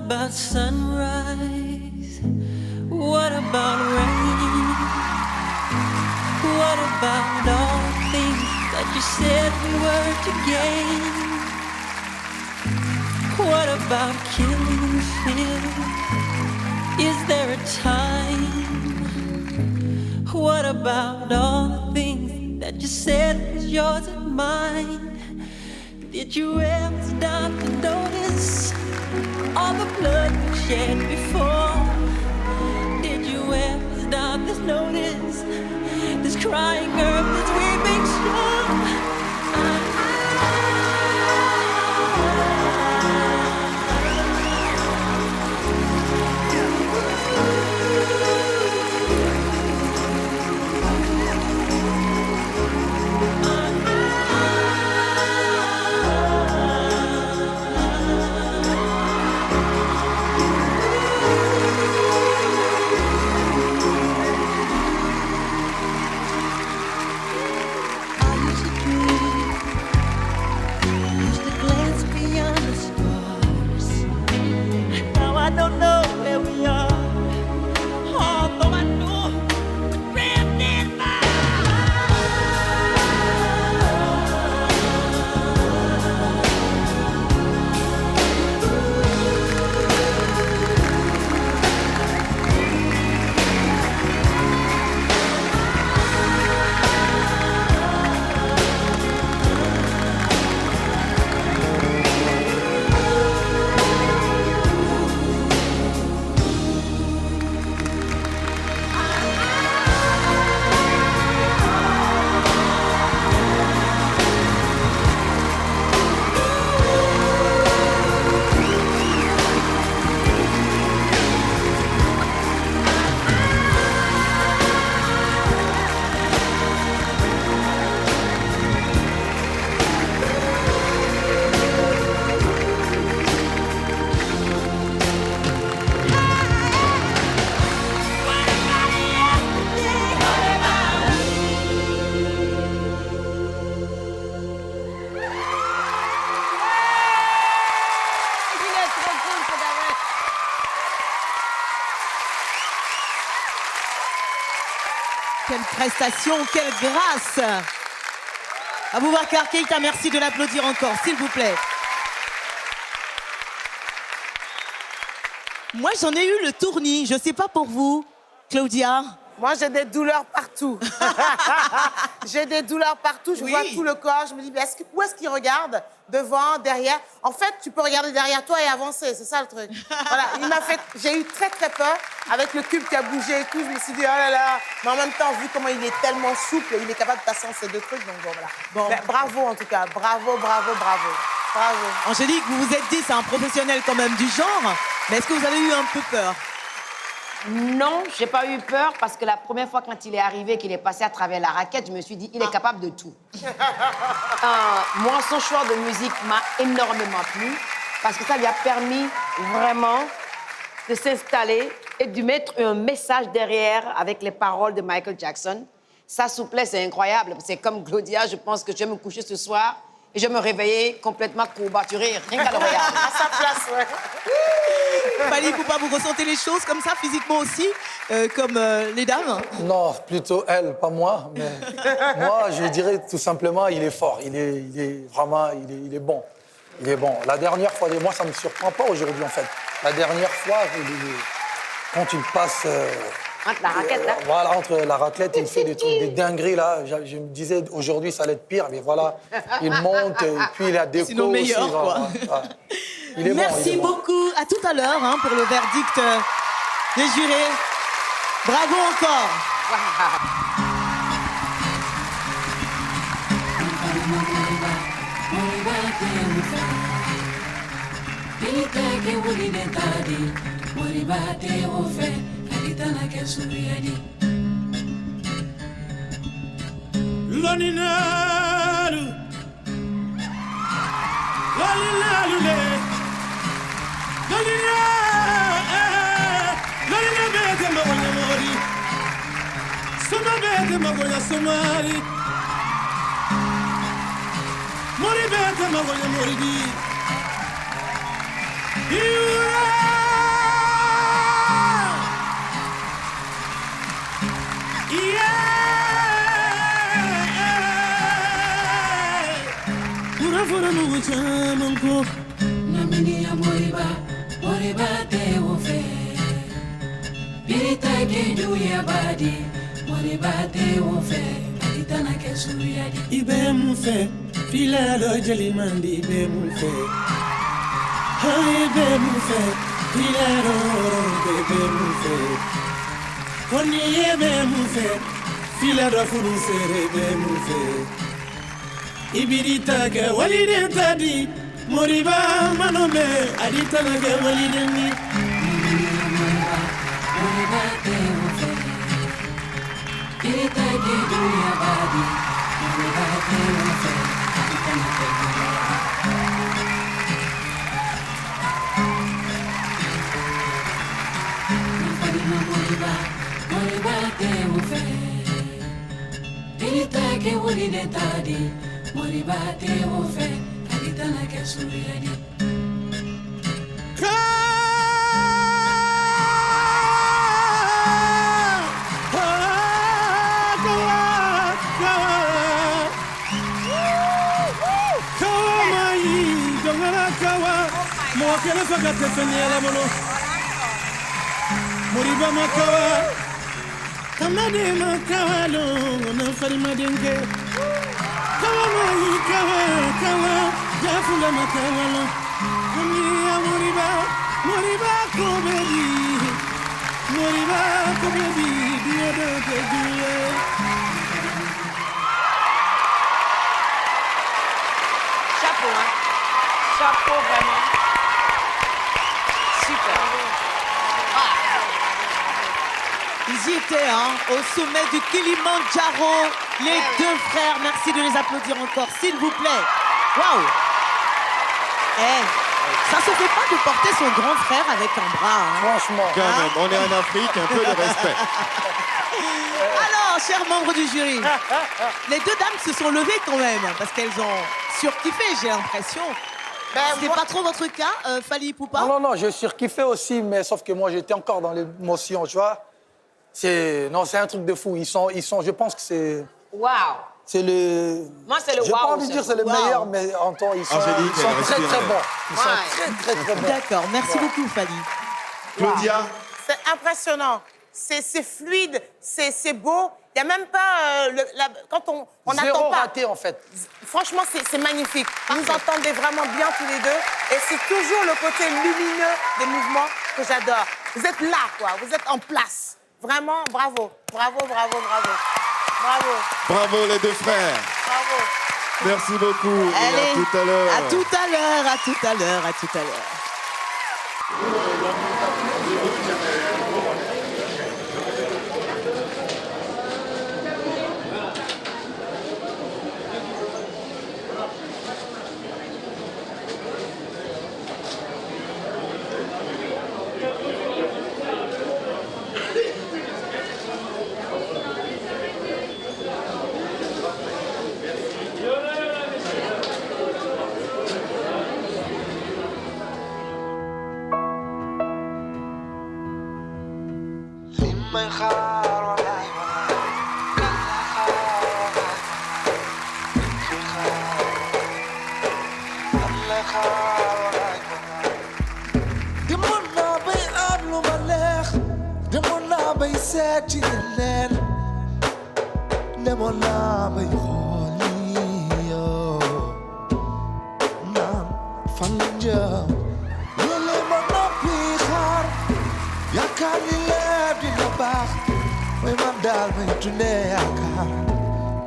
about sunrise? What about rain? What about all the things that you said we were to gain? What about killing the feeling? Is there a time? What about all the things that you said was yours and mine? Did you ever stop to notice all the blood we shed before? Did you ever stop to notice this crying earth, this weeping shore? Quelle prestation, quelle grâce! Aboubacar Keïta, merci de l'applaudir encore, s'il vous plaît. Moi, j'en ai eu le tournis, je ne sais pas pour vous, Claudia. Moi, j'ai des douleurs partout. J'ai des douleurs partout, je vois tout le corps, je me dis, où est-ce qu'il regarde? Devant, derrière. En fait, tu peux regarder derrière toi et avancer, c'est ça le truc. Voilà, j'ai eu très très peur avec le cube qui a bougé et tout, je me suis dit, oh là là. Mais en même temps, vu comment il est tellement souple, il est capable de passer en ces deux trucs, donc bon, voilà. Bon. Mais bravo en tout cas, bravo, bravo, bravo. Bravo. Angélique, vous vous êtes dit, c'est un professionnel quand même du genre, mais est-ce que vous avez eu un peu peur? Non, j'ai pas eu peur parce que la première fois quand il est arrivé, qu'il est passé à travers la raquette, je me suis dit, il est capable de tout. Moi, son choix de musique m'a énormément plu parce que ça lui a permis vraiment de s'installer et de mettre un message derrière avec les paroles de Michael Jackson. Sa souplesse est incroyable. C'est comme Claudia, je pense que je vais me coucher ce soir et je vais me réveiller complètement courbaturée, rien qu'à le regarder. À sa place, ouais. Fally Ipupa, vous ressentez les choses comme ça, physiquement aussi, comme les dames? Non, plutôt elle, pas moi. Mais moi, je dirais tout simplement, il est fort. Il est vraiment, il est bon. Il est bon. La dernière fois, moi, ça ne me surprend pas aujourd'hui, en fait. La dernière fois, quand il passe... Entre la raquette, là? Voilà, entre la raclette, il fait des trucs, des dingueries, là. Je me disais, aujourd'hui, ça allait être pire, mais voilà. Il monte, et puis il a des sinon meilleur, aussi, quoi. Voilà. Il est Merci bon, beaucoup. À tout à l'heure pour le verdict des jurés. Bravo encore. You chamanko namini ya moriba te wofe birita ke juya badi moriba te wofe aditana ke suriyadi ibe mu fe filalo jali mandi ibe mu fe ha ibe mu fe filalo ibe mu fe koni ibe mu fe filalo furu sere ibe mu fe ibirita ke walide tadi moriba manome aditana ke walide ni moriba te wofe birita ke juya badi moriba te wofe aditana ke moriba te wofe birita ke walide tadi moriba te wofe aditana ke suriyadi Mokele faka tefenyela mono moriba makawa kamade makawa lo na farima denke kawa mai kawa jafula makawa lo kamiya moriba ko bebi dia de tejuye Chapeau, hein. Chapeau, vraiment. Super. Ils y étaient, hein, au sommet du Kilimandjaro, les deux frères. Merci de les applaudir encore, s'il vous plaît. Waouh! Ça se fait pas de porter son grand frère avec un bras. Hein. Franchement. Quand même, on est en Afrique, un peu de respect. Alors, chers membres du jury, les deux dames se sont levées quand même, parce qu'elles ont surkiffé, j'ai l'impression. C'est pas trop votre cas, Fally Ipupa? Non, j'ai surkiffé aussi, mais sauf que moi, j'étais encore dans l'émotion, tu vois. C'est un truc de fou. Ils sont, je pense que c'est... Waouh. C'est le... Moi, c'est le J'ai waouh. pas envie de dire c'est le meilleur, mais en temps, ils sont, Angélique, ils sont elle très, respire. très bons. Ils Ouais. sont très, très, très bons. D'accord, merci beaucoup, Fally. Claudia, C'est impressionnant. C'est fluide, c'est beau. Il n'y a même pas... quand on Zéro n'attend pas. raté, en fait. Franchement, c'est magnifique. Vous entendez vraiment bien tous les deux. Et c'est toujours le côté lumineux des mouvements que j'adore. Vous êtes là, quoi. Vous êtes en place. Vraiment, bravo. Bravo. bravo les deux frères. Bravo. Merci beaucoup. Et Allez, à tout à l'heure. à tout à l'heure. Demoon naa bay am lu ma neex demoon naa bay seeti leen demoon naa bay xooli yoo naan fan la jëm léeg-léeg ma noppi xaar yaakaar ni lépp dina baax mooy man daal may dundee yaakaar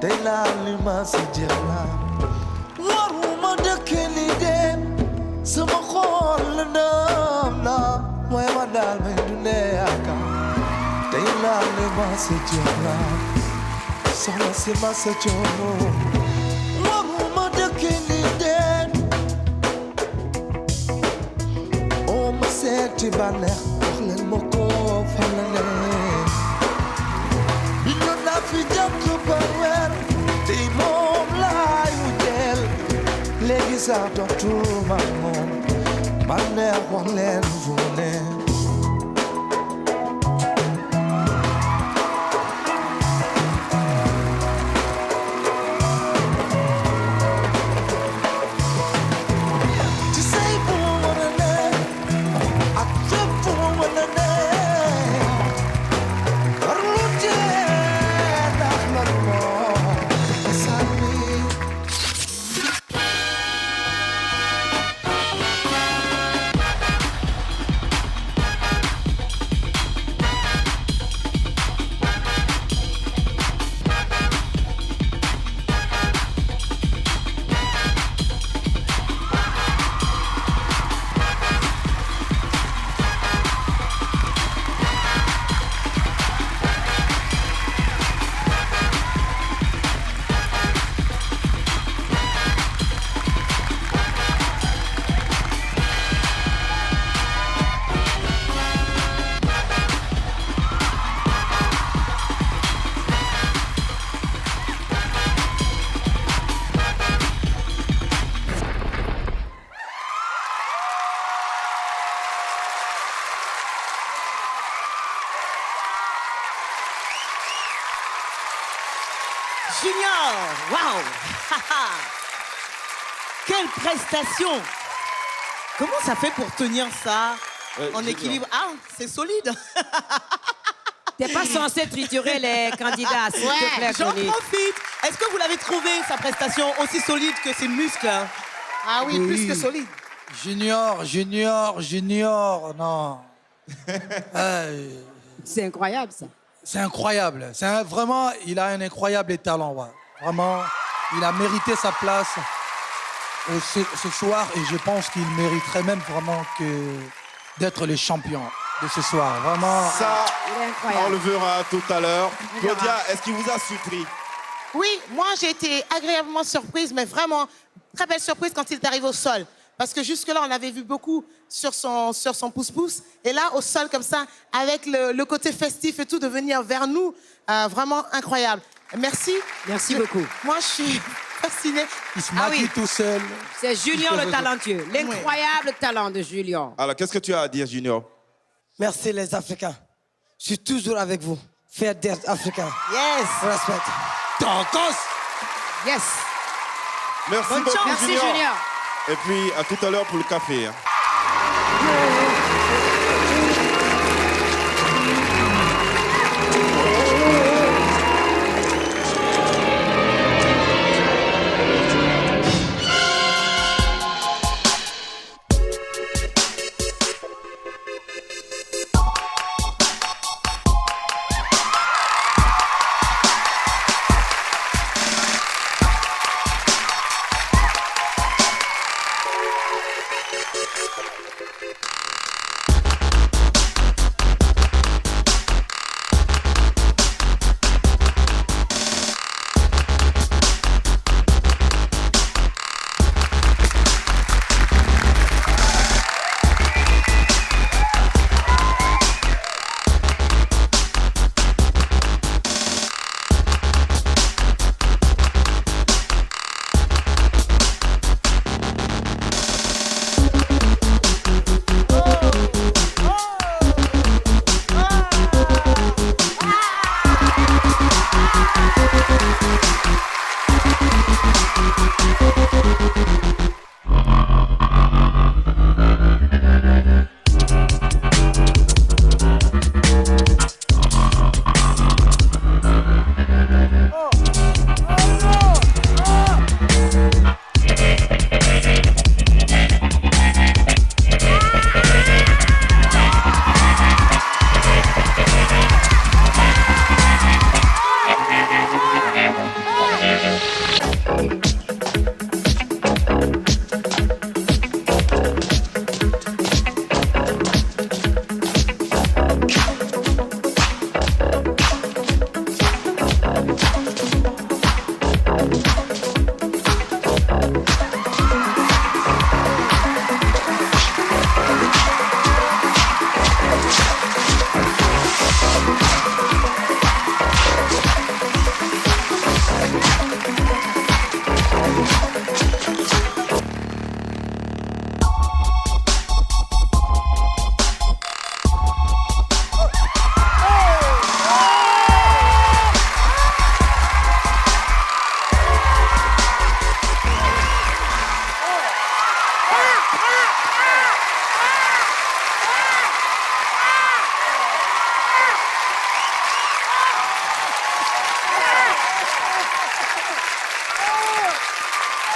tey naan li ma si jeex naa waruma dëkkee li dem sama xol la ndam na mooy man daal may dundee yaakaar tey naan li ma si jeex naa soxna si ma sa coono waruma dëkkee li dem oo ma seeti bànneex wax leen ma ko fan la ne bi ñu naa fi jàpp ba weer tey moom laay wujjeel léegi sax dootuma moom bànneex wax leen fu ne Junior, waouh. Quelle prestation. Comment ça fait pour tenir ça en Junior. équilibre? Ah, c'est solide. T'es pas censé triturer les candidats, s'il te plaît, J'en Connie. profite. Est-ce que vous l'avez trouvé, sa prestation, aussi solide que ses muscles? Ah oui, plus que solide. Junior, non. C'est incroyable, ça. C'est incroyable. Vraiment, il a un incroyable talent. Ouais. Vraiment, il a mérité sa place ce soir et je pense qu'il mériterait même vraiment d'être le champion de ce soir. Vraiment. Ça, Il est incroyable. on le verra tout à l'heure. Claudia, est-ce qu'il vous a surpris? Oui, moi j'ai été agréablement surprise, mais vraiment très belle surprise quand il est arrivé au sol. Parce que jusque-là, on avait vu beaucoup sur son pouce-pouce. Et là, au sol comme ça, avec le côté festif et tout, de venir vers nous, vraiment incroyable. Merci. Merci beaucoup. Moi, je suis fascinée. Il se maquille tout seul. C'est Junior le talentueux. L'incroyable talent de Junior. Alors, qu'est-ce que tu as à dire, Junior? Merci les Africains. Je suis toujours avec vous. Fier d'être africain. Yes. Respect. Tacos. Yes. Merci Bonne beaucoup, chance. Merci, Junior. Junior. Et puis, à tout à l'heure pour le café. hein.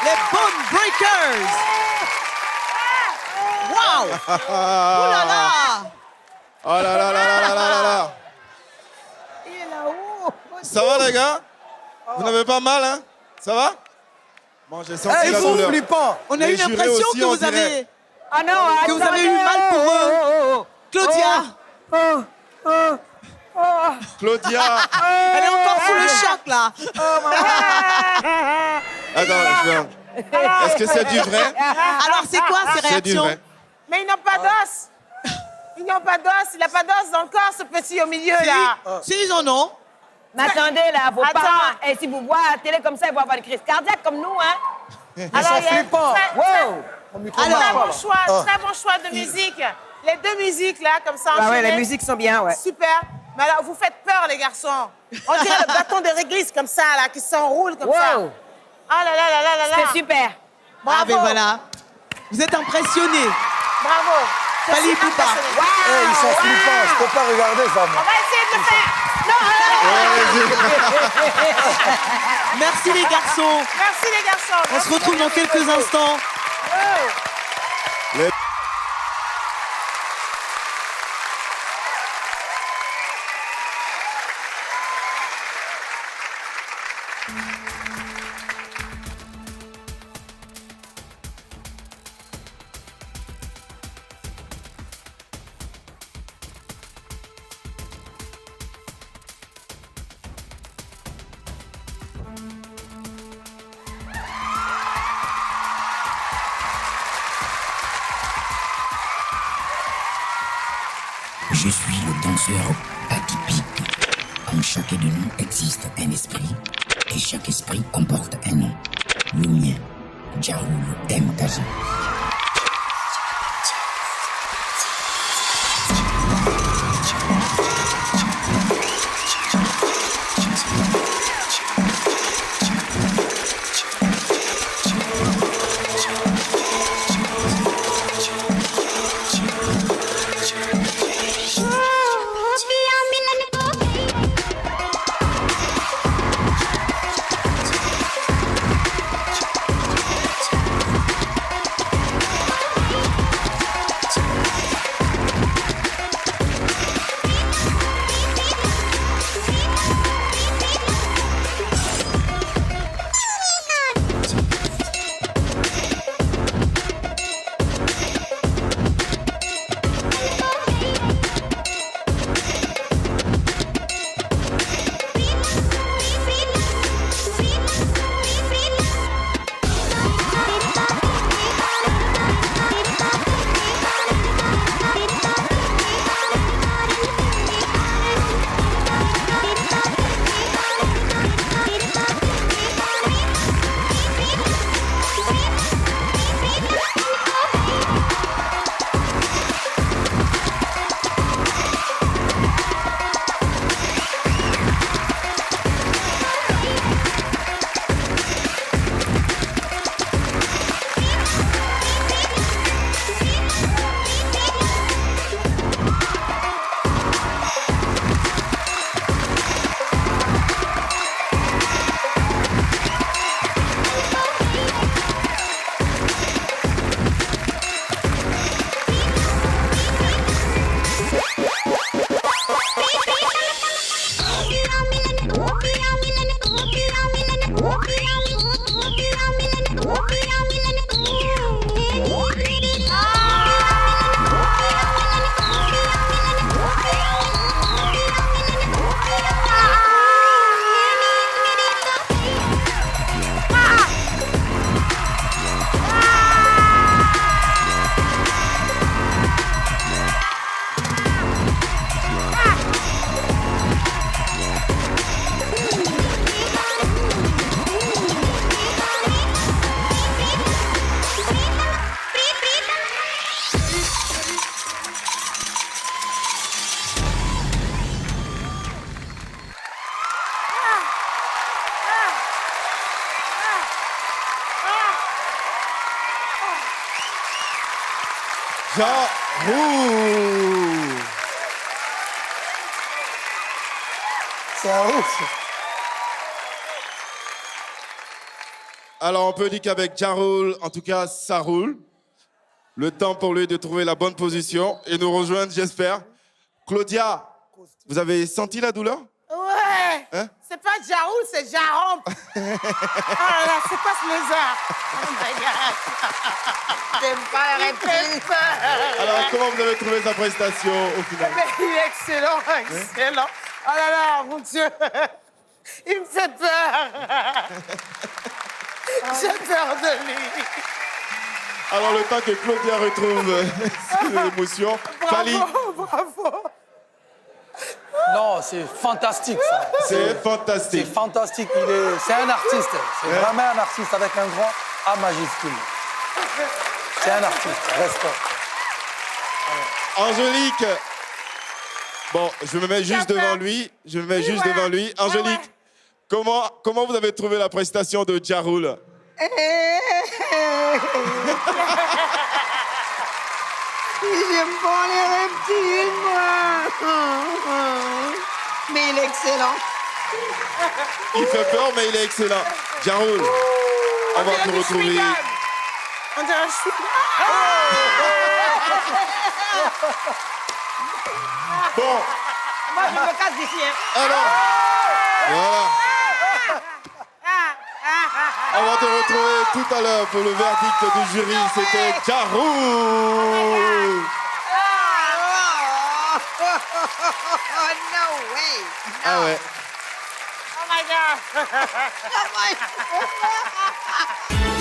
Les Bone Breakers. Waouh. Ouh là là. Oh là là là là là là là là. Il est là-haut. Ça va, les gars? Vous n'avez pas mal, hein? Ça va? Bon, j'ai senti Ils la sont douleur. flippants. On a Les eu jurés l'impression aussi, que on vous dirait. avez, Ah non, que vous avez eu mal pour eux. Claudia, Claudia! elle est encore sous le choc là. Attends, est-ce que c'est du vrai? Alors c'est quoi ces C'est du réactions? vrai. Mais ils n'ont pas d'os. Ils n'ont pas d'os. Il n'a pas d'os dans le corps, ce petit au milieu, là. Si ils en ont. Mais attendez, là, vos Attends. parents, et si vous voyez à la télé comme ça, ils vont avoir une crise cardiaque comme nous, hein? Ils Alors, sont il y a flippants. très bon choix de musique. Les deux musiques, là, comme ça. Ah ouais, enchaînées. les musiques sont bien, ouais. Super. Mais alors, vous faites peur, les garçons. On dirait le bâton de réglisse comme ça, là, qui s'enroule comme ça. Wow. Ah là là là là là là. C'était super. Bravo. Ah ben voilà. Vous êtes impressionnés. Bravo. Je Fali suis Poupa. impressionnée. Eh, ils sont flippants, je peux pas regarder ça, On moi. va essayer de le faire. Non, Merci les garçons. merci les garçons. On se retrouve dans quelques instants. Je suis le danseur atypique. En chacun de nous existe un esprit, et chaque esprit comporte un nom. Le mien, Djaroul Demkaji. Djaroul. C'est un ouf. Alors, on peut dire qu'avec Djaroul, en tout cas, ça roule. Le temps pour lui de trouver la bonne position et nous rejoindre, j'espère. Claudia, vous avez senti la douleur? Ouais. Hein? C'est pas Djaroul, c'est Jaramp. Oh là là, c'est quoi ce lézard? Oh my God. J'aime pas la réplique. Alors, comment vous avez trouvé sa prestation au final? Mais il est excellent, excellent. Oh là là, mon Dieu. Il me fait peur. J'ai peur de lui. Alors, le temps que Claudia retrouve ses émotions, Fali, Bravo, bravo. Non, c'est fantastique, ça. c'est C'est fantastique. fantastique. C'est un artiste. C'est vraiment un artiste avec un grand A majuscule. C'est un artiste. Respect. Angélique, Bon, je me mets juste devant lui. Je me mets juste devant lui. Angélique, comment vous avez trouvé la prestation de Ja Rule? J'aime pas les reptiles, moi. Mais il est excellent. Il fait peur, mais il est excellent. Ja Rule, on va te retrouver. On dirait que je suis... Bon, Moi, je me casse d'ici. Hein. alors, voilà. On va te retrouver tout à l'heure pour le verdict du jury. C'était Ja Rule. No way. Ah ouais. Oh my God. Oh my